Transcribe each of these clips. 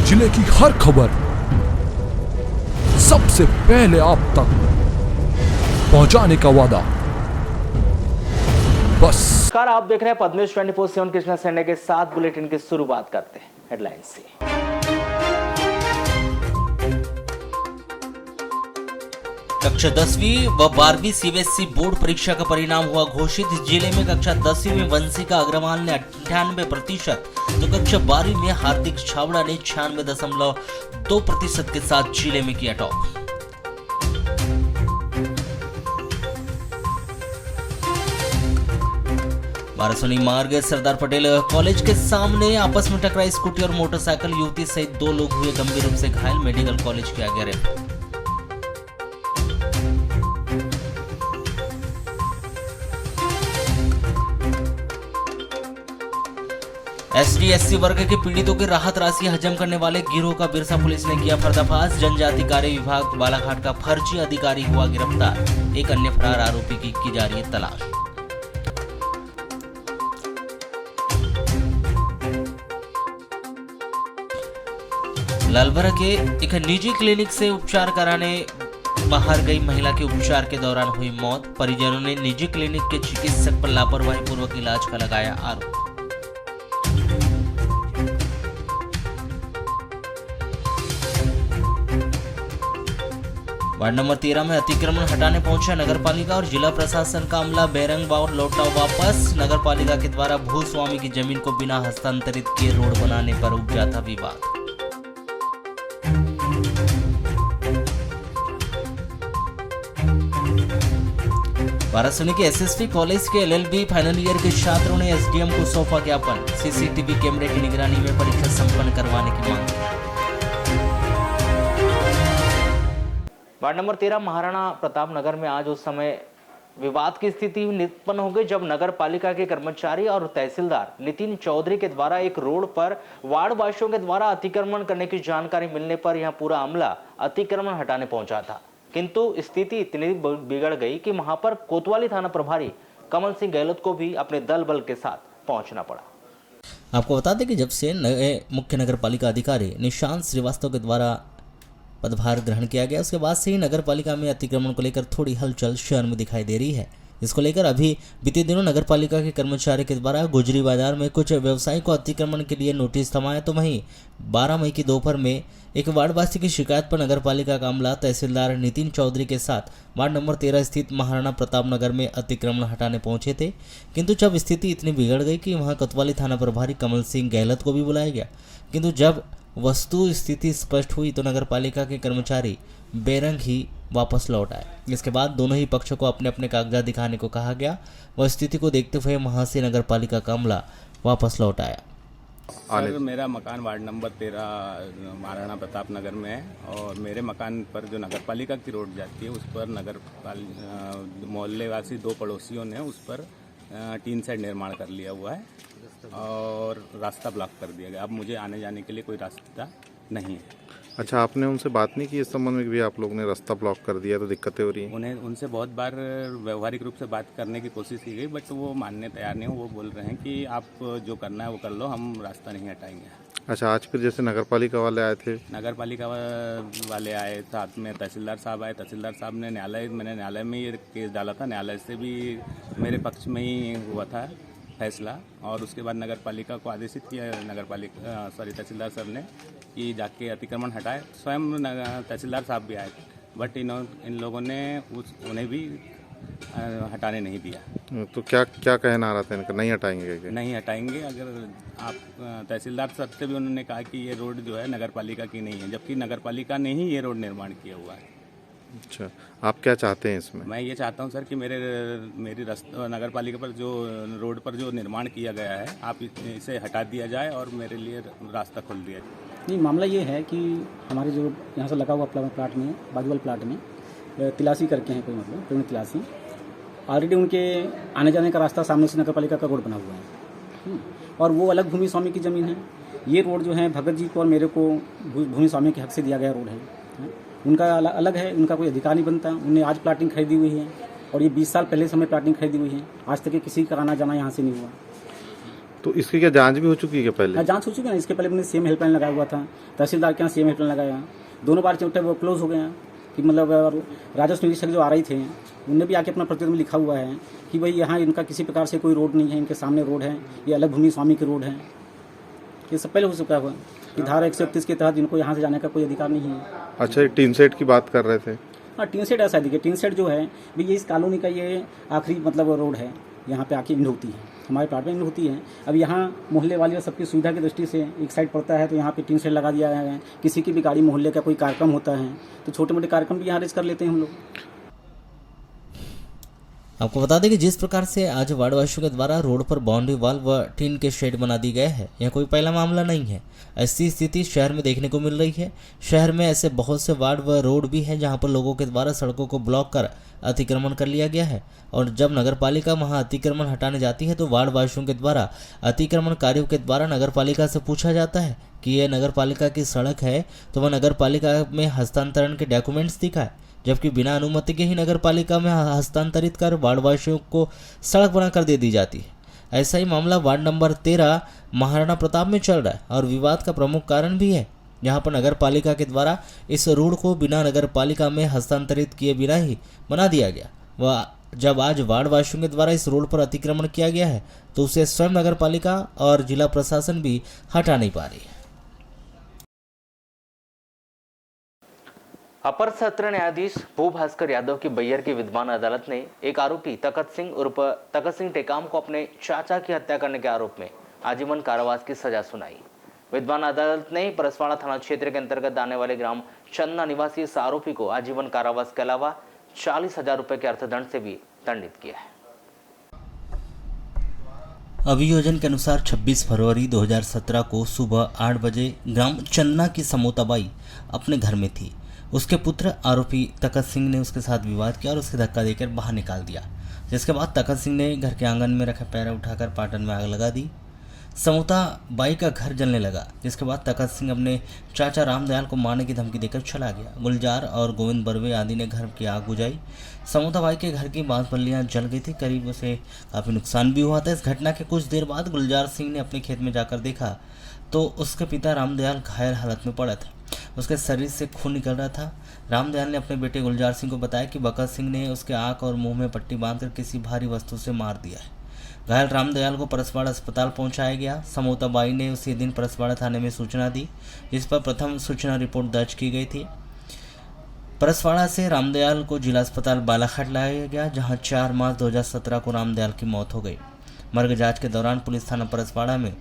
जिले की हर खबर सबसे पहले आप तक पहुंचाने का वादा। बस नमस्कार, आप देख रहे हैं पद्मेश 24/7 कृष्णा सेंडे के साथ। बुलेटिन की शुरुआत करते हैं हेडलाइंस से। कक्षा 10वीं व 12वीं सीबीएसई बोर्ड परीक्षा का परिणाम हुआ घोषित। जिले में कक्षा 10वीं में वंशिका अग्रवाल ने 98%, तो कक्षा 12वीं में हार्दिक छावड़ा ने 96.2% के साथ जिले में किया टॉप। बारासोनी मार्ग सरदार पटेल कॉलेज के सामने आपस में टकराई स्कूटी और मोटरसाइकिल। युवती सहित 2 लोग हुए गंभीर रूप से घायल, मेडिकल कॉलेज किया गया रेफर। एसटी/एससी वर्ग के पीड़ितों की राहत राशि हजम करने वाले गिरोह का बिरसा पुलिस ने किया पर्दाफाश। जनजाति कार्य विभाग बालाघाट का फर्जी अधिकारी हुआ गिरफ्तार। एक अन्य फरार आरोपी की जा रही है तलाश। लालबरा के एक निजी क्लिनिक से उपचार कराने बाहर गई महिला के उपचार के दौरान हुई मौत। परिजनों ने निजी क्लिनिक के चिकित्सक पर लापरवाही पूर्वक इलाज का लगाया आरोप। वार्ड नंबर 13 में अतिक्रमण हटाने पहुंचा नगरपालिका और जिला प्रशासन का अमला। बेरंग और लौटा वापस। नगरपालिका के द्वारा भूस्वामी की जमीन को बिना हस्तांतरित किए रोड बनाने पर उपजा था विवाद। बारासोनी के एसएसवी कॉलेज के एलएलबी फाइनल ईयर के छात्रों ने एसडीएम को सौंपा ज्ञापन। सीसीटीवी कैमरे की निगरानी में परीक्षा संपन्न करवाने की मांग। वार्ड नंबर 13 महाराणा प्रताप नगर में आज उस समय विवाद की स्थिति उत्पन्न हो गई जब नगर पालिका के कर्मचारी और तहसीलदार नितिन चौधरी के द्वारा एक रोड पर वार्ड वासियों के द्वारा अतिक्रमण करने की जानकारी मिलने पर यहां पूरा अमला अतिक्रमण हटाने पहुंचा था, किंतु स्थिति इतनी बिगड़ गई कि वहां पर कोतवाली थाना प्रभारी कमल सिंह गहलोत को भी अपने दल बल के साथ पहुंचना पड़ा। आपको बता दें कि जब से नए मुख्य नगर पालिका अधिकारी निशांत श्रीवास्तव के द्वारा पदभार ग्रहण किया गया, उसके बाद से ही नगर पालिका में अतिक्रमण को लेकर थोड़ी हलचल शहर में दिखाई दे रही है। इसको लेकर अभी बीते दिनों नगर पालिका के कर्मचारी के द्वारा गुजरी बाजार में कुछ व्यवसायी को अतिक्रमण के लिए नोटिस थमाया, तो वहीं 12 मई की दोपहर में एक वार्डवासी की शिकायत पर नगर पालिका का अमला तहसीलदार नितिन चौधरी के साथ वार्ड नंबर 13 स्थित महाराणा प्रताप नगर में अतिक्रमण हटाने पहुंचे थे, किंतु जब स्थिति इतनी बिगड़ गई कि वहां कोतवाली थाना प्रभारी कमल सिंह गहलोत को भी बुलाया गया, किंतु जब वस्तु स्थिति स्पष्ट हुई तो नगर पालिका के कर्मचारी बेरंग ही वापस लौट आए। इसके बाद दोनों ही पक्षों को अपने अपने कागजात दिखाने को कहा गया। वह स्थिति को देखते हुए वहां से नगर पालिका का अमला वापस लौट आया। सर, मेरा मकान वार्ड नंबर 13 महाराणा प्रताप नगर में है और मेरे मकान पर जो नगर पालिका की रोड जाती है उस पर मोहल्ले वासी 2 पड़ोसियों ने उस पर टीन शेड निर्माण कर लिया हुआ है और रास्ता ब्लॉक कर दिया गया। अब मुझे आने जाने के लिए कोई रास्ता नहीं है। अच्छा, आपने उनसे बात नहीं की इस संबंध में कि भी आप लोग ने रास्ता ब्लॉक कर दिया तो दिक्कतें हो रही हैं? उनसे बहुत बार व्यवहारिक रूप से बात करने की कोशिश की गई, बट वो मानने तैयार नहीं हो। वो बोल रहे हैं कि आप जो करना है वो कर लो, हम रास्ता नहीं हटाएंगे। अच्छा, आज फिर जैसे नगर पालिका वाले आए थे? नगर पालिका वाले आए, साथ में तहसीलदार साहब आए। तहसीलदार साहब ने मैंने न्यायालय में ये केस डाला था, न्यायालय से भी मेरे पक्ष में ही हुआ था फैसला, और उसके बाद नगर पालिका को आदेशित किया तहसीलदार सर ने कि जाके अतिक्रमण हटाए। स्वयं तहसीलदार साहब भी आए, बट इन लोगों ने उन्हें भी हटाने नहीं दिया। तो क्या कहना आ रहा था इनका? नहीं हटाएंगे क्या? नहीं हटाएंगे। अगर आप तहसीलदार सर से भी उन्होंने कहा कि ये रोड जो है नगर पालिका की नहीं है, जबकि नगर पालिका ने ही ये रोड निर्माण किया हुआ है। अच्छा, आप क्या चाहते हैं इसमें? मैं ये चाहता हूं सर कि मेरी नगर पालिका पर जो रोड पर जो निर्माण किया गया है आप इसे हटा दिया जाए और मेरे लिए रास्ता खोल दिया जाए। नहीं, मामला ये है कि हमारे जो यहाँ से लगा हुआ प्लाट में, बाजू वाले प्लाट में तिलासी करके हैं कोई, मतलब पेड़ तिलासी, ऑलरेडी उनके आने जाने का रास्ता सामने से नगर पालिका का रोड बना हुआ है और वो अलग भूमि स्वामी की ज़मीन है। ये रोड जो है भगत जी को और मेरे को भूमि स्वामी के हक से दिया गया रोड है। उनका अलग है, उनका कोई अधिकार नहीं बनता। उन्हें आज प्लाटिंग खरीदी हुई है और ये 20 साल पहले से हमें प्लाटिंग खरीदी हुई है। आज तक किसी का आना जाना यहाँ से नहीं हुआ। तो इसकी क्या जांच भी हो चुकी है पहले? हाँ, जांच हो चुकी है ना। इसके पहले मैंने सेम हेल्पलाइन लगाया हुआ था, तहसीलदार के यहाँ सेम हेल्पलाइन लगाया। दोनों बार चौथे वो क्लोज हो गए हैं कि मतलब राजस्व निरीक्षक जो आ रही थे उनने भी आके अपना प्रतिवेदन में लिखा हुआ है कि भाई यहाँ इनका किसी प्रकार से कोई रोड नहीं है, इनके सामने रोड है, ये अलग भूमि स्वामी के रोड है। ये सब पहले हो चुका हुआ कि धारा 131 के तहत इनको यहाँ से जाने का कोई अधिकार नहीं है। अच्छा, ये टीन सेट की बात कर रहे थे। हाँ, टीन सेट ऐसा देखिए, टीन सेट जो है भैया इस कॉलोनी का ये आखिरी मतलब रोड है, यहाँ पे आके इंड होती है, हमारे प्लाट में इंड होती है। अब यहाँ मोहल्ले वाली और सबकी सुविधा की दृष्टि से एक साइड पड़ता है तो यहाँ पे टीन सेट लगा दिया है। किसी की भी गाड़ी मोहल्ले का कोई कार्यक्रम होता है तो छोटे मोटे कार्यक्रम भी यहाँ अरेंज कर लेते हैं हम लोग। आपको बता दें कि जिस प्रकार से आज वार्डवासियों के द्वारा रोड पर बाउंड्री वॉल व टीन के शेड बना दी गए हैं, यह कोई पहला मामला नहीं है। ऐसी स्थिति शहर में देखने को मिल रही है। शहर में ऐसे बहुत से वार्ड व रोड भी हैं जहां पर लोगों के द्वारा सड़कों को ब्लॉक कर अतिक्रमण कर लिया गया है, और जब नगरपालिका वहां अतिक्रमण हटाने जाती है तो वार्डवासियों के द्वारा अतिक्रमण कार्यों के द्वारा नगरपालिका से पूछा जाता है कि यह नगरपालिका की सड़क है तो वह नगरपालिका में हस्तांतरण के डॉक्यूमेंट्स दिखाए, जबकि बिना अनुमति के ही नगरपालिका में हस्तांतरित कर वार्डवासियों को सड़क बनाकर दे दी जाती है। ऐसा ही मामला वार्ड नंबर 13 महाराणा प्रताप में चल रहा है और विवाद का प्रमुख कारण भी है, जहां पर नगरपालिका के द्वारा इस रोड को बिना नगरपालिका में हस्तांतरित किए बिना ही बना दिया गया। वह जब आज वार्डवासियों के द्वारा इस रोड पर अतिक्रमण किया गया है तो उसे स्वयं नगरपालिका और जिला प्रशासन भी हटा नहीं पा रही है। अपर सत्र न्यायाधीश भूभास्कर यादव की बैयर की विद्वान अदालत ने एक आरोपी तखत सिंह उर्फ तखत सिंह टेकाम को अपने चाचा की हत्या करने के आरोप में आजीवन कारावास की सजा सुनाई। विद्वान अदालत ने परसवाड़ा थाना क्षेत्र के अंतर्गत आने वाले ग्राम चन्ना निवासी इस आरोपी को आजीवन कारावास के अलावा 40,000 रुपए के अर्थदंड से भी दंडित किया है। अभियोजन के अनुसार 26 फरवरी 2017 को सुबह 8 बजे ग्राम चन्ना की समोताबाई अपने घर में थी। उसके पुत्र आरोपी तखत सिंह ने उसके साथ विवाद किया और उसके धक्का देकर बाहर निकाल दिया, जिसके बाद तखत सिंह ने घर के आंगन में रखे पैरा उठाकर पाटन में आग लगा दी। समोता बाई का घर जलने लगा, जिसके बाद तखत सिंह अपने चाचा रामदयाल को मारने की धमकी देकर चला गया। गुलजार और गोविंद बर्वे आदि ने घर की आग बुझाई। समोता बाई के घर की बांस बल्लियां जल गई थी, करीब उसे काफ़ी नुकसान भी हुआ था। इस घटना के कुछ देर बाद गुलजार सिंह ने अपने खेत में जाकर देखा तो उसके पिता रामदयाल घायल हालत में पड़ा था, उसके शरीर से खून निकल रहा था। रामदयाल ने अपने बेटे गुलजार सिंह को बताया कि बकत सिंह ने उसके आंख और मुंह में पट्टी बांधकर किसी भारी वस्तु से मार दिया है। घायल रामदयाल को परसवाड़ा अस्पताल पहुंचाया गया। समोता बाई ने उसी दिन परसवाड़ा थाने में सूचना दी, जिस पर प्रथम सूचना रिपोर्ट दर्ज की गई थी। परसवाड़ा से रामदयाल को जिला अस्पताल बालाघाट लाया गया, जहां 4 मार्च 2017 को रामदयाल की मौत हो गई। मर्ग जांच के दौरान पुलिस थाना परसवाड़ा में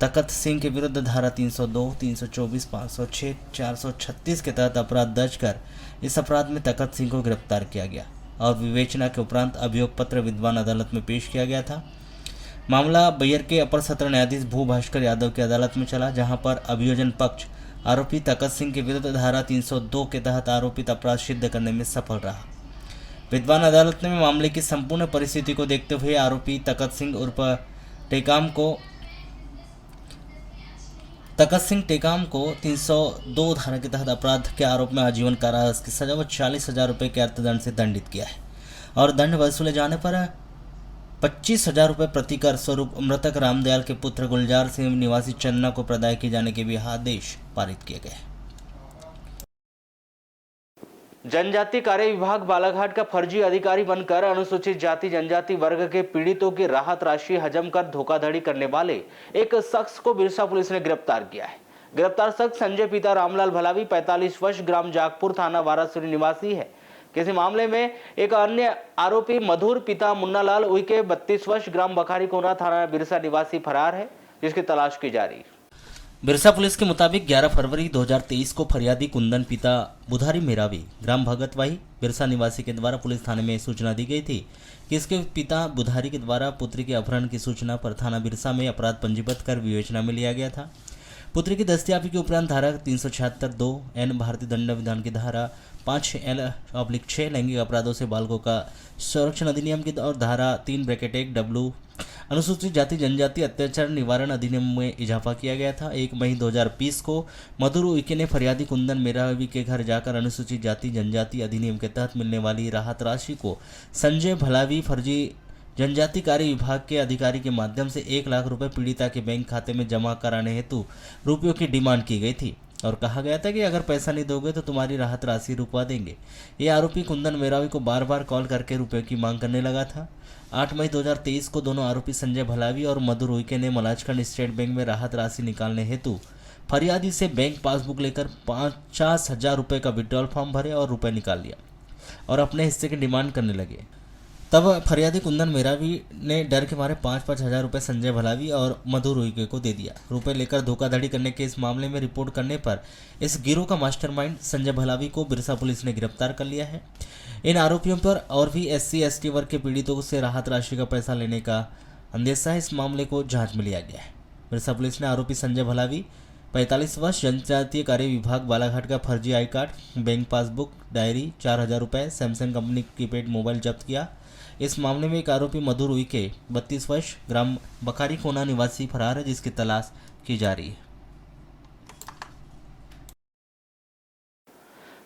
तखत सिंह के विरुद्ध धारा 302, 324, 506, 436 के तहत अपराध दर्ज कर इस अपराध में तखत सिंह को गिरफ्तार किया गया और विवेचना के उपरांत अभियोग पत्र विद्वान अदालत में पेश किया गया था। मामला बैयर के अपर सत्र न्यायाधीश भूभास्कर यादव की अदालत में चला, जहां पर अभियोजन पक्ष आरोपी तखत सिंह के विरुद्ध धारा 302 के तहत आरोपित अपराध सिद्ध करने में सफल रहा। विद्वान अदालत ने मामले की संपूर्ण परिस्थिति को देखते हुए आरोपी तखत सिंह उर्फ टेकाम को 302 धारा के तहत अपराध के आरोप में आजीवन कारावास की सजा व 40,000 रुपये के अर्थदंड से दंडित किया है और दंड वसूले जाने पर 25,000 रुपये प्रतिकर स्वरूप मृतक रामदयाल के पुत्र गुलजार सिंह निवासी चन्ना को प्रदाय किए जाने के भी आदेश पारित किए गए। जनजाति कार्य विभाग बालाघाट का फर्जी अधिकारी बनकर अनुसूचित जाति जनजाति वर्ग के पीड़ितों की राहत राशि हजम कर धोखाधड़ी करने वाले एक शख्स को बिरसा पुलिस ने गिरफ्तार किया है। गिरफ्तार शख्स संजय पिता रामलाल भलावी 45 वर्ष ग्राम जागपुर थाना वारासुरी निवासी है। किसी मामले में एक अन्य आरोपी मधुर पिता मुन्नालाल उइके 32 वर्ष ग्राम बखारी कोना थाना बिरसा निवासी फरार है, जिसकी तलाश की जा रही है। बिरसा पुलिस के मुताबिक 11 फरवरी 2023 को फरियादी कुंदन पिता बुधारी मेरावी ग्राम भगतवाही बिरसा निवासी के द्वारा पुलिस थाने में सूचना दी गई थी कि इसके पिता बुधारी के द्वारा पुत्री के अपहरण की सूचना पर थाना बिरसा में अपराध पंजीबद्ध कर विवेचना में लिया गया था। पुत्री की दस्तयाबी के उपरांत धारा 376(2) भारतीय दंड विधान की धारा 5L/6 लैंगिक अपराधों से बालकों का संरक्षण अधिनियम की और धारा 3(1) अनुसूचित जाति जनजाति अत्याचार निवारण अधिनियम में इजाफा किया गया था। 1 मई 2020 को मधुर उइके ने फरियादी कुंदन मेरावी के घर जाकर अनुसूचित जाति जनजाति अधिनियम के तहत मिलने वाली राहत राशि को संजय भलावी फर्जी जनजाति कार्य विभाग के अधिकारी के माध्यम से 1 लाख रुपए पीड़िता के बैंक खाते में जमा कराने हेतु रुपयों की डिमांड की गई थी और कहा गया था कि अगर पैसा नहीं दोगे तो तुम्हारी राहत राशि रुकवा देंगे। ये आरोपी कुंदन मेरावी को बार बार कॉल करके रुपए की मांग करने लगा था। 8 मई 2023 को दोनों आरोपी संजय भलावी और मधु रोइके ने मलाजखंड स्टेट बैंक में राहत राशि निकालने हेतु फरियादी से बैंक पासबुक लेकर 50,000 रुपये का विड्रॉल फॉर्म भरे और रुपए निकाल लिया और अपने हिस्से की डिमांड करने लगे। तब फरियादी कुंदन मेरावी ने डर के मारे 5-5 हज़ार रुपये संजय भलावी और मधु रोइके को दे दिया। रुपए लेकर धोखाधड़ी करने के इस मामले में रिपोर्ट करने पर इस गिरोह का मास्टरमाइंड संजय भलावी को बिरसा पुलिस ने गिरफ्तार कर लिया है। इन आरोपियों पर और भी SC/ST वर्ग के पीड़ितों से राहत राशि का पैसा लेने का अंदेशा है। इस मामले को जांच में लिया गया है। बिरसा पुलिस ने आरोपी संजय भलावी 45 वर्ष जनजातीय कार्य विभाग बालाघाट का फर्जी I card, bank passbook, diary, 4,000 रुपये, सैमसंग कंपनी कीपैड मोबाइल जब्त किया। इस मामले में एक आरोपी मधु रोइके 32 वर्ष ग्राम बखारी कोना निवासी फरार है, जिसकी तलाश की जा रही है।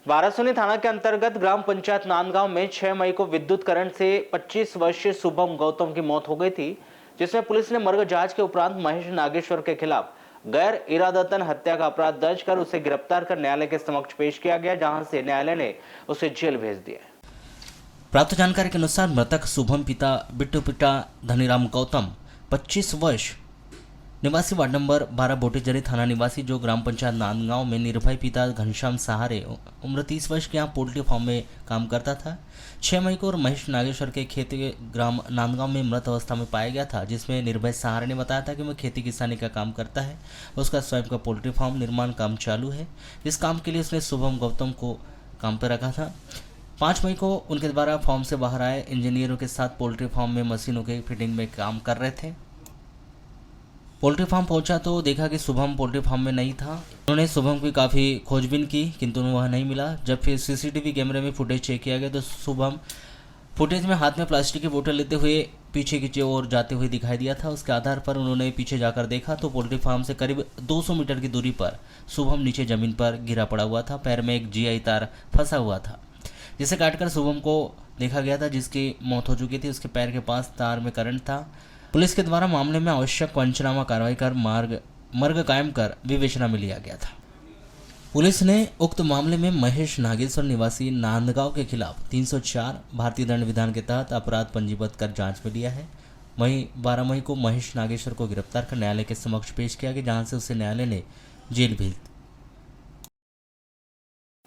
वारासोनी थाना के अंतर्गत ग्राम पंचायत नांदगांव में 6 मई को विद्युत करंट से 25 वर्षीय शुभम गौतम की मौत हो गई थी, जिसमें पुलिस ने मर्ग जांच के उपरांत महेश नागेश्वर के खिलाफ गैर इरादतन हत्या का अपराध दर्ज कर उसे गिरफ्तार कर न्यायालय के समक्ष पेश किया गया, जहां से न्यायालय ने उसे जेल भेज दिया। प्राप्त जानकारी के अनुसार मृतक शुभम पिता बिट्टू पिता धनीराम गौतम 25 वर्ष निवासी वार्ड नंबर 12 बोटेजरी थाना निवासी, जो ग्राम पंचायत नांदगांव में निर्भय पिता घनश्याम सहारे उम्र 30 वर्ष के यहाँ पोल्ट्री फार्म में काम करता था। 6 मई को और महेश नागेश्वर के खेती के ग्राम नांदगांव में मृत अवस्था में पाया गया था, जिसमें निर्भय सहारे ने बताया था कि वह खेती किसानी का काम करता है। उसका स्वयं का पोल्ट्री फार्म निर्माण काम चालू है। इस काम के लिए उसने शुभम गौतम को काम पर रखा था। 5 मई को उनके द्वारा फार्म से बाहर आए इंजीनियरों के साथ पोल्ट्री फार्म में मशीनों के फिटिंग में काम कर रहे थे। पोल्ट्री फार्म पहुंचा तो देखा कि शुभम पोल्ट्री फार्म में नहीं था। उन्होंने शुभम की काफ़ी खोजबीन की, किंतु वह नहीं मिला। जब फिर CCTV कैमरे में फुटेज चेक किया गया तो शुभम फुटेज में हाथ में प्लास्टिक की बोतल लेते हुए पीछे की ओर जाते हुए दिखाई दिया था। उसके आधार पर उन्होंने पीछे जाकर देखा तो पोल्ट्री फार्म से करीब 200 मीटर की दूरी पर शुभम नीचे जमीन पर गिरा पड़ा हुआ था। पैर में एक GI तार फंसा हुआ था, जिसे काटकर शुभम को देखा गया था, जिसकी मौत हो चुकी थी। उसके पैर के पास तार में करंट था। पुलिस के द्वारा मामले में आवश्यक पंचनामा कार्रवाई कर मर्ग कायम कर विवेचना में लिया गया था। पुलिस ने उक्त मामले में महेश नागेश्वर निवासी नांदगांव के खिलाफ 304 भारतीय दंड विधान के तहत अपराध पंजीबद्ध कर जांच में लिया है। वहीं 12 मई को महेश नागेश्वर को गिरफ्तार कर न्यायालय के समक्ष पेश किया गया, जहां से उसे न्यायालय ने जेल भेज दी।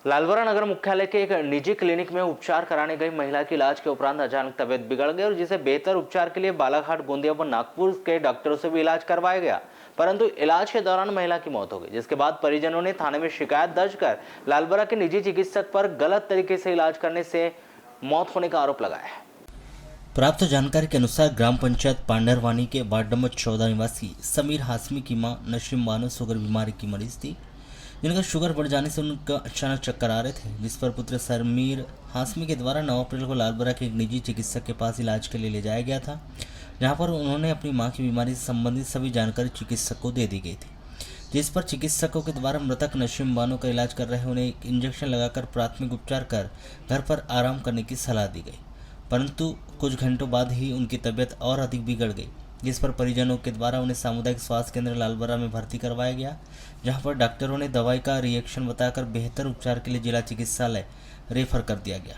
लालबरा नगर मुख्यालय के एक निजी क्लिनिक में उपचार कराने गई महिला की इलाज के उपरांत अचानक तबियत बिगड़ गई और जिसे बेहतर उपचार के लिए बालाघाट, गोंदिया व नागपुर के डॉक्टरों से भी इलाज करवाया गया, परंतु इलाज के दौरान महिला की मौत हो गई, जिसके बाद परिजनों ने थाने में शिकायत दर्ज कर लालबरा के निजी चिकित्सक पर गलत तरीके से इलाज करने से मौत होने का आरोप लगाया है। प्राप्त जानकारी के अनुसार ग्राम पंचायत पांडरवानी के वार्ड नंबर 14 निवासी समीर हाशमी की मां नशीम बानो शुगर बीमारी की मरीज थी, जिनका शुगर बढ़ जाने से उनका अचानक चक्कर आ रहे थे, जिस पर पुत्र समीर हाशमी के द्वारा 9 अप्रैल को लालबरा के एक निजी चिकित्सक के पास इलाज के लिए ले जाया गया था, जहां पर उन्होंने अपनी मां की बीमारी से संबंधित सभी जानकारी चिकित्सक को दे दी गई थी, जिस पर चिकित्सकों के द्वारा मृतक नशीम बानो का इलाज कर रहे उन्हें एक इंजेक्शन लगाकर प्राथमिक उपचार कर घर पर आराम करने की सलाह दी गई, परंतु कुछ घंटों बाद ही उनकी तबीयत और अधिक बिगड़ गई, जिस पर परिजनों के द्वारा उन्हें सामुदायिक स्वास्थ्य केंद्र लालबरा में भर्ती करवाया गया, जहां पर डॉक्टरों ने दवाई का रिएक्शन बताकर बेहतर उपचार के लिए जिला चिकित्सालय रेफर कर दिया गया।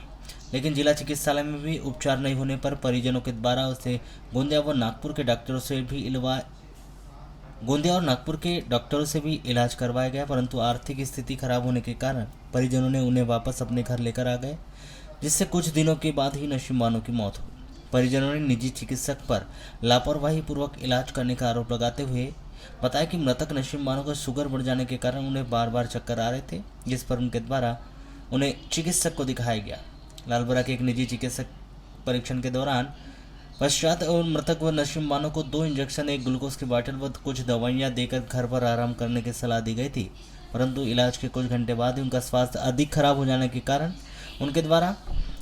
लेकिन जिला चिकित्सालय में भी उपचार नहीं होने पर परिजनों के द्वारा उसे गोंदिया और नागपुर के डॉक्टरों से भी इलाज करवाया गया, परंतु आर्थिक स्थिति खराब होने के कारण परिजनों ने उन्हें वापस अपने घर लेकर आ गए, जिससे कुछ दिनों के बाद ही नशीम बानो की मौत हो। परिजनों ने निजी चिकित्सक पर लापरवाही पूर्वक इलाज करने का आरोप लगाते हुए बताया कि मृतक नशीम बानो का शुगर बढ़ जाने के कारण उन्हें बार बार चक्कर आ रहे थे, जिस पर उनके द्वारा उन्हें चिकित्सक को दिखाया गया। लालबरा के एक निजी चिकित्सक परीक्षण के दौरान पश्चात और मृतक व नशीम बानो को 2 इंजेक्शन, एक ग्लूकोज की बोतल व कुछ दवाइयाँ देकर घर पर आराम करने की सलाह दी गई थी, परंतु इलाज के कुछ घंटे बाद ही उनका स्वास्थ्य अधिक खराब हो जाने के कारण उनके द्वारा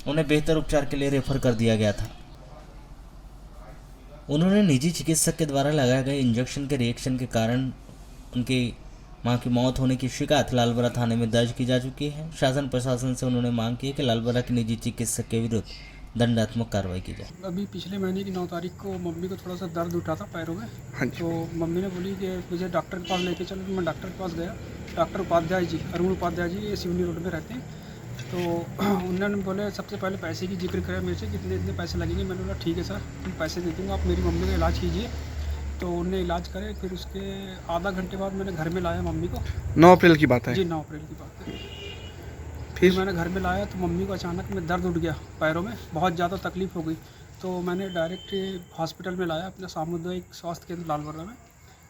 उन्हें बेहतर उपचार के लिए रेफर कर दिया गया था। उन्होंने निजी चिकित्सक के द्वारा लगाए गए इंजेक्शन के रिएक्शन के कारण उनकी मां की मौत होने की शिकायत लालबरा थाने में दर्ज की जा चुकी है। शासन प्रशासन से उन्होंने मांग की है कि लालबरा के निजी चिकित्सक के विरुद्ध दंडात्मक कार्रवाई की जाए। अभी पिछले महीने की 9 तारीख को मम्मी को थोड़ा सा दर्द उठा था पैरों में। तो मम्मी ने बोली कि मुझे डॉक्टर के पास लेके चलो। तो मैं डॉक्टर के पास गया। डॉक्टर उपाध्याय जी, अरुण उपाध्याय जी, ये सिवनी रोड में रहते हैं। तो उन्होंने बोले सबसे पहले पैसे की जिक्र करें मेरे से, कितने इतने पैसे लगेंगे। मैंने बोला ठीक है सर, मैं पैसे दे दूँगा, आप मेरी मम्मी का इलाज कीजिए। तो उन्होंने इलाज करे। फिर उसके आधा घंटे बाद मैंने घर में लाया मम्मी को। 9 अप्रैल की बात है जी 9 अप्रैल की बात है। फिर मैंने घर में लाया तो मम्मी को अचानक में दर्द उठ गया पैरों में, बहुत ज़्यादा तकलीफ़ हो गई। तो मैंने डायरेक्ट हॉस्पिटल में लाया, अपना सामुदायिक स्वास्थ्य केंद्र लालबर्रा में।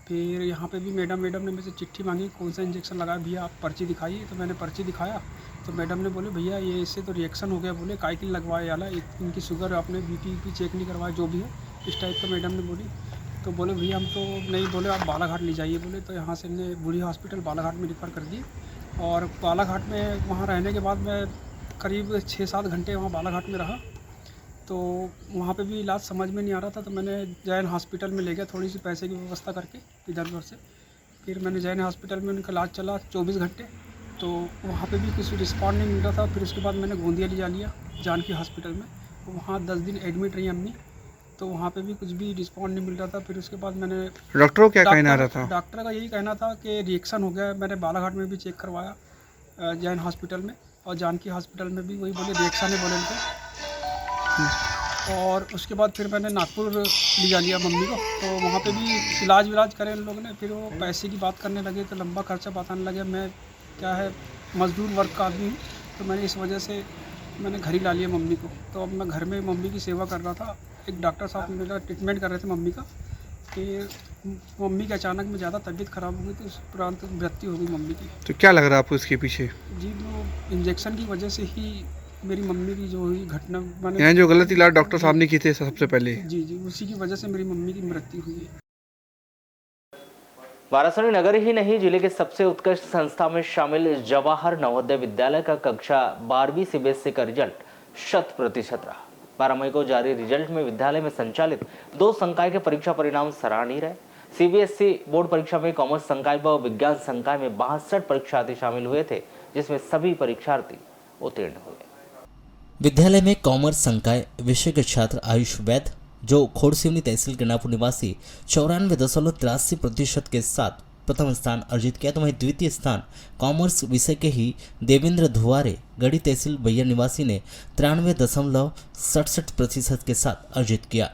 फिर यहाँ पे भी मैडम ने मेरे से चिट्ठी मांगी, कौन सा इंजेक्शन लगाया भैया, आप पर्ची दिखाइए। तो मैंने पर्ची दिखाया तो मैडम ने बोले भैया ये इससे तो रिएक्शन हो गया, बोले काय के लगवाए आला, इनकी शुगर आपने बीपी चेक नहीं करवाया, जो भी है इस टाइप का मैडम ने बोली। तो बोले भैया हम तो नहीं, बोले आप बालाघाट ले जाइए। बोले तो यहाँ से इन्हें बूढ़ी हॉस्पिटल बालाघाट में रिफ़र कर दिए। और बालाघाट में वहाँ रहने के बाद मैं करीब 6-7 घंटे वहाँ बालाघाट में रहा। तो वहाँ पे भी इलाज समझ में नहीं आ रहा था। तो मैंने जैन हॉस्पिटल में ले गया, थोड़ी सी पैसे की व्यवस्था करके इधर उधर से। फिर मैंने जैन हॉस्पिटल में उनका इलाज चला 24 घंटे। तो वहाँ पे भी कुछ रिस्पॉन्ड नहीं मिल रहा था। फिर उसके बाद मैंने गोंदिया ले जा लिया जानकी हॉस्पिटल में। वहाँ 10 दिन एडमिट रही अम्मी। तो वहाँ पे भी कुछ भी रिस्पॉन्ड नहीं मिल रहा था। फिर उसके बाद मैंने डॉक्टरों क्या कहना रहा था? डॉक्टर का यही कहना था कि रिएक्शन हो गया। मैंने बालाघाट में भी चेक करवाया जैन हॉस्पिटल में, और जानकी हॉस्पिटल में भी वही बोले रिएक्शन है बोले उनको। और उसके बाद फिर मैंने नागपुर ले जा लिया मम्मी को। तो वहाँ पे भी इलाज करे इन लोगों ने। फिर वो पैसे की बात करने लगे तो लंबा खर्चा बताने लगे। मैं क्या है मजदूर वर्ग का आदमी हूँ, तो मैंने इस वजह से मैंने घर ही ला लिया मम्मी को। तो अब मैं घर में मम्मी की सेवा कर रहा था। एक डॉक्टर साहब मेरा ट्रीटमेंट कर रहे थे मम्मी का। कि मम्मी की अचानक में ज़्यादा तबीयत ख़राब हो गई, तो उस उपरांत मृत्यु हो गई मम्मी की। तो क्या लग रहा है आपको इसके पीछे? जी वो इंजेक्शन की वजह से ही मेरी मम्मी की जो हुई घटना, मैंने यहाँ जो गलत इलाज डॉक्टर साहब ने किए थे सबसे पहले, जी उसी की वजह से मेरी मम्मी की मृत्यु हुई है। वाराणसी नगर ही नहीं, जिले के सबसे उत्कृष्ट संस्था में शामिल जवाहर नवोदय विद्यालय का कक्षा 12वीं सीबीएसई का रिजल्ट 100% रहा। 12 मई को जारी रिजल्ट में विद्यालय में संचालित 2 संकाय के परीक्षा परिणाम सराहनीय रहे। सीबीएसई बोर्ड परीक्षा में कॉमर्स संकाय व विज्ञान संकाय में 62 परीक्षार्थी शामिल हुए थे, जिसमें सभी परीक्षार्थी उत्तीर्ण हुए। विद्यालय में कॉमर्स संकाय विषय के छात्र आयुष वैद्य, जो खोड़सिवनी तहसील के नापुर निवासी 94.83% के साथ प्रथम स्थान अर्जित किया। तो वहीं द्वितीय स्थान कॉमर्स विषय के ही देवेंद्र धुआरे गढ़ी तहसील बैया निवासी ने 93.67% के साथ अर्जित किया।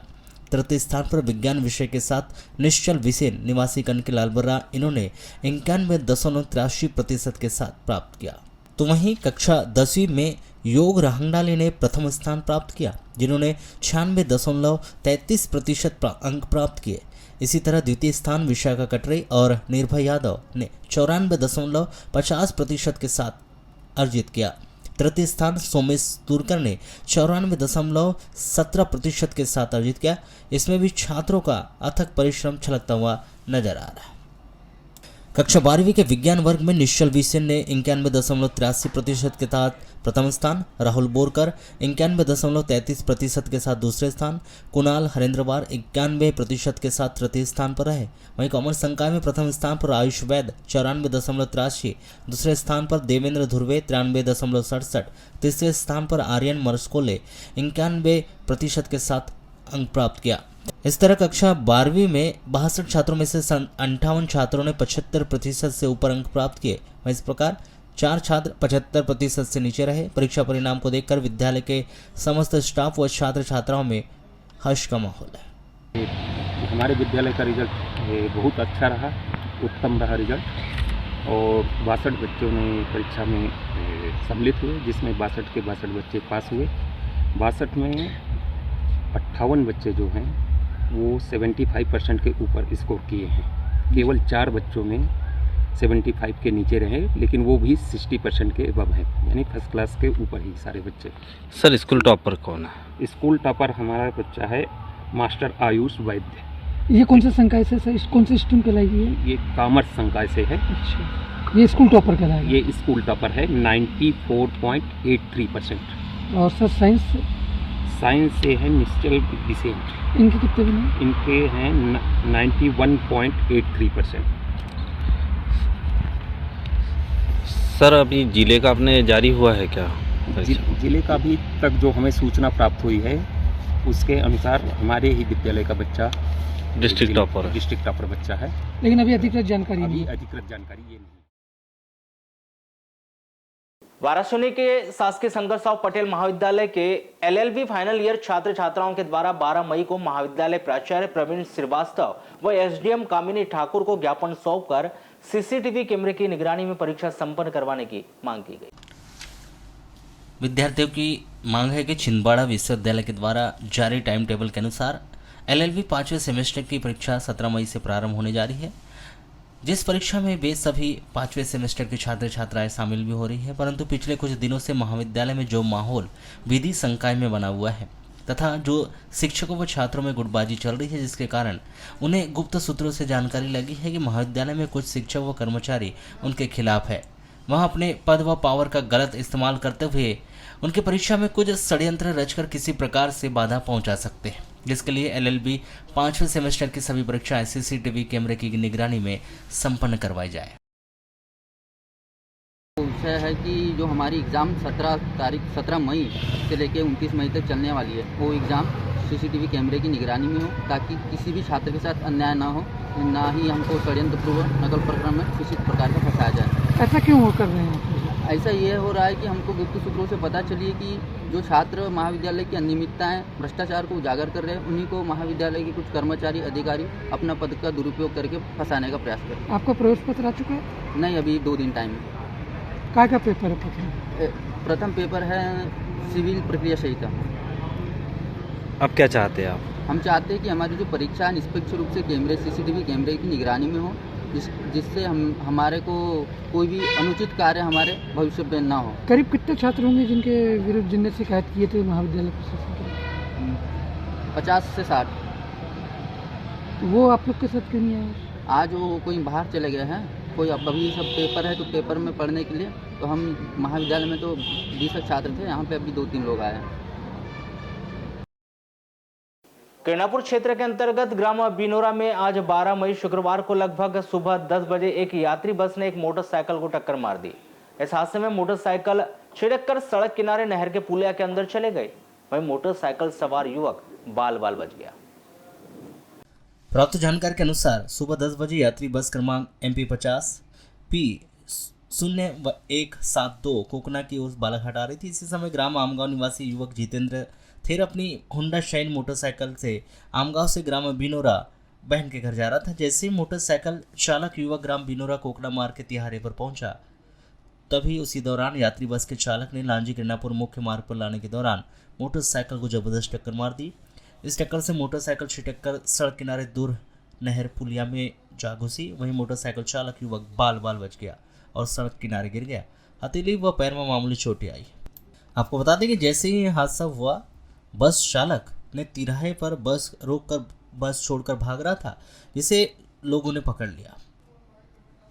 तृतीय स्थान पर विज्ञान विषय के साथ निश्चल विसेन निवासी कनके लालबर्रा, इन्होंने 91.83% के साथ प्राप्त किया। तो वहीं कक्षा 10वीं में योग राहंगडाले ने प्रथम स्थान प्राप्त किया, जिन्होंने 96.33% अंक प्राप्त किए। इसी तरह द्वितीय स्थान विशाखा कटरे और निर्भय यादव ने 94.50% के साथ अर्जित किया। तृतीय स्थान सोमेश तुरकर ने 94.17% के साथ अर्जित किया। इसमें भी छात्रों का अथक परिश्रम छलकता हुआ नजर आ रहा है। कक्षा 12वीं के विज्ञान वर्ग में निश्चल विसेन ने 91.83% के साथ प्रथम स्थान, राहुल बोरकर 91.33% के साथ दूसरे स्थान, कुणाल हरेंद्रवार 91% के साथ तृतीय स्थान पर रहे। वहीं कॉमर्स संकाय में प्रथम स्थान पर आयुष वैद्य 94.83, दूसरे स्थान पर देवेंद्र धुर्वे 93.67, तीसरे स्थान पर आर्यन मरस्कोले 91% के साथ अंक प्राप्त किया। इस तरह कक्षा 12वीं में 62 छात्रों में से 58 छात्रों ने 75% से ऊपर अंक प्राप्त किए। इस प्रकार 4 छात्र 75% से नीचे रहे। परीक्षा परिणाम को देखकर विद्यालय के समस्त स्टाफ व छात्र छात्राओं में हर्ष का माहौल है। हमारे विद्यालय का रिजल्ट बहुत अच्छा रहा, उत्तम रहा रिजल्ट। और 62 बच्चों ने परीक्षा में सम्मिलित हुए, जिसमें 62 के 62 बच्चे पास हुए। 62 में 58 बच्चे जो हैं वो 75% के ऊपर स्कोर किए हैं। केवल 4 बच्चों में 75 के नीचे रहे, लेकिन वो भी 60% के अबव हैं, यानी फर्स्ट क्लास के ऊपर ही सारे बच्चे। सर स्कूल टॉपर कौन है? स्कूल टॉपर हमारा बच्चा है मास्टर आयुष वैद्य। ये कौन से संकाय से सर, कौन से स्ट्रीम कहलाएगी? ये कॉमर्स संकाय से है। अच्छा, ये स्कूल टॉपर कहलाएगा? ये स्कूल टॉपर है 94.83%। और सर साइंस? साइंस से है निश्चल विसेन। इनके कितने बने? इनके हैं 91.83%। सर अभी जिले का अपने जारी हुआ है क्या? जिले का अभी तक जो हमें सूचना प्राप्त हुई है उसके अनुसार हमारे ही विद्यालय का बच्चा डिस्ट्रिक्ट टॉपर बच्चा है। लेकिन अभी अधिकृत जानकारी नहीं है। अधिकृत जानकारी ये नहीं। वाराणसी के शासकीय शंकरसाव पटेल महाविद्यालय के एलएलबी फाइनल ईयर छात्र छात्राओं के द्वारा 12 मई को महाविद्यालय प्राचार्य प्रवीण श्रीवास्तव व एसडीएम कामिनी ठाकुर को ज्ञापन सौंपकर सीसीटीवी कैमरे की निगरानी में परीक्षा संपन्न करवाने की मांग की गई। विद्यार्थियों की मांग है कि छिंदवाड़ा विश्वविद्यालय के द्वारा जारी टाइम टेबल के अनुसार एलएलबी 5वें सेमेस्टर की परीक्षा 17 मई से प्रारंभ होने जा रही है, जिस परीक्षा में वे सभी 5वें सेमेस्टर के छात्र छात्राएं शामिल भी हो रही है। परंतु पिछले कुछ दिनों से महाविद्यालय में जो माहौल विधि संकाय में बना हुआ है तथा जो शिक्षकों व छात्रों में गुटबाजी चल रही है, जिसके कारण उन्हें गुप्त सूत्रों से जानकारी लगी है कि महाविद्यालय में कुछ शिक्षक व कर्मचारी उनके खिलाफ है। वह अपने पद व पावर का गलत इस्तेमाल करते हुए उनकी परीक्षा में कुछ षड्यंत्र रचकर किसी प्रकार से बाधा पहुंचा सकते हैं, जिसके लिए एलएलबी 5वें सेमेस्टर की सभी परीक्षाएं सीसीटीवी कैमरे की निगरानी में संपन्न करवाई जाए। विषय है कि जो हमारी एग्ज़ाम 17 मई से लेकर 29 मई तक चलने वाली है, वो एग्ज़ाम सीसीटीवी कैमरे की निगरानी में हो, ताकि किसी भी छात्र के साथ अन्याय ना हो, ना ही हमको षड्यंत्रपूर्वक नकल प्रकरण में किसी प्रकार का फंसाया जाए। ऐसा क्यों हो कर रहे हैं? ऐसा ये हो रहा है कि हमको गुप्त सूत्रों से पता चली कि जो छात्र महाविद्यालय की अनियमितताएं, भ्रष्टाचार को उजागर कर रहे हैं, उन्हीं को महाविद्यालय के कुछ कर्मचारी अधिकारी अपना पद का दुरुपयोग करके फंसाने का प्रयास कर रहे हैं। आपका प्रवेश पत्र आ चुका है? नहीं, अभी 2 दिन टाइम है। क्या पेपर है? प्रथम पेपर है सिविल प्रक्रिया संहिता। अब क्या चाहते हैं आप? हम चाहते हैं कि हमारी जो परीक्षा है निष्पक्ष रूप से सीसीटीवी कैमरे की निगरानी में हो, जिससे हमारे को कोई भी अनुचित कार्य हमारे भविष्य में ना हो। करीब कितने छात्र होंगे जिनके विरुद्ध जिनने शिकायत किए थे महाविद्यालय प्रशासन के? 50 से 60। तो वो आप लोग के साथ क्यों नहीं आए? आज वो कोई बाहर चले गए हैं, कोई अभी सब पेपर है तो पेपर में पढ़ने के लिए, तो हम महाविद्यालय में तो 20 छात्र थे, यहाँ पे अभी 2-3 लोग आए हैं। केरनापुर क्षेत्र के अंतर्गत ग्राम बिनोरा में आज 12 मई शुक्रवार को लगभग सुबह 10 बजे एक यात्री बस ने एक मोटरसाइकिल को टक्कर मार दी। इस हादसे में मोटरसाइकिल छिड़क कर सड़क किनारे नहर के पुलिया के अंदर चले गए, वहीं मोटरसाइकिल सवार युवक बाल बाल बच गया। प्राप्त जानकारी के अनुसार सुबह 10 बजे यात्री बस क्रमांक MP50 P0172 कोकना की ओर बालाघाट आ रही थी। इसी समय ग्राम आमगांव निवासी युवक जितेंद्र थेर अपनी होंडा शाइन मोटरसाइकिल से आमगांव से ग्राम बिनोरा बहन के घर जा रहा था। जैसे ही मोटरसाइकिल चालक युवक ग्राम बिनोरा कोकना मार्ग के तिहारे पर पहुंचा, तभी उसी दौरान यात्री बस के चालक ने लांजी केरनापुर मुख्य मार्ग पर लाने के दौरान मोटरसाइकिल को जबरदस्त टक्कर मार दी। इस टक्कर से मोटरसाइकिल छिटक कर सड़क किनारे दूर नहर पुलिया में जा घुसी। वहीं मोटरसाइकिल चालक युवक बाल बाल बच गया और सड़क किनारे गिर गया। हथेली व पैर में मामूली चोटें आई। आपको बता दें कि जैसे ही हादसा हुआ, बस चालक ने तिराहे पर बस रोककर बस छोड़कर भाग रहा था, जिसे लोगों ने पकड़ लिया।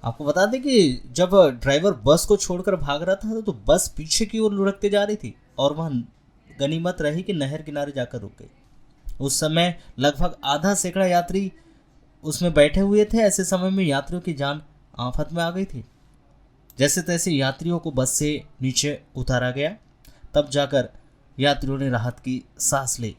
आपको बता दें कि जब ड्राइवर बस को छोड़कर भाग रहा था तो बस पीछे की ओर लुढ़कते जा रही थी और वह गनीमत रही कि नहर किनारे जाकर रुक गई। उस समय लगभग आधा सैकड़ा यात्री उसमें बैठे हुए थे। ऐसे समय में यात्रियों की जान आफत में आ गई थी। जैसे तैसे यात्रियों को बस से नीचे उतारा गया, तब जाकर यात्रियों ने राहत की सांस ली।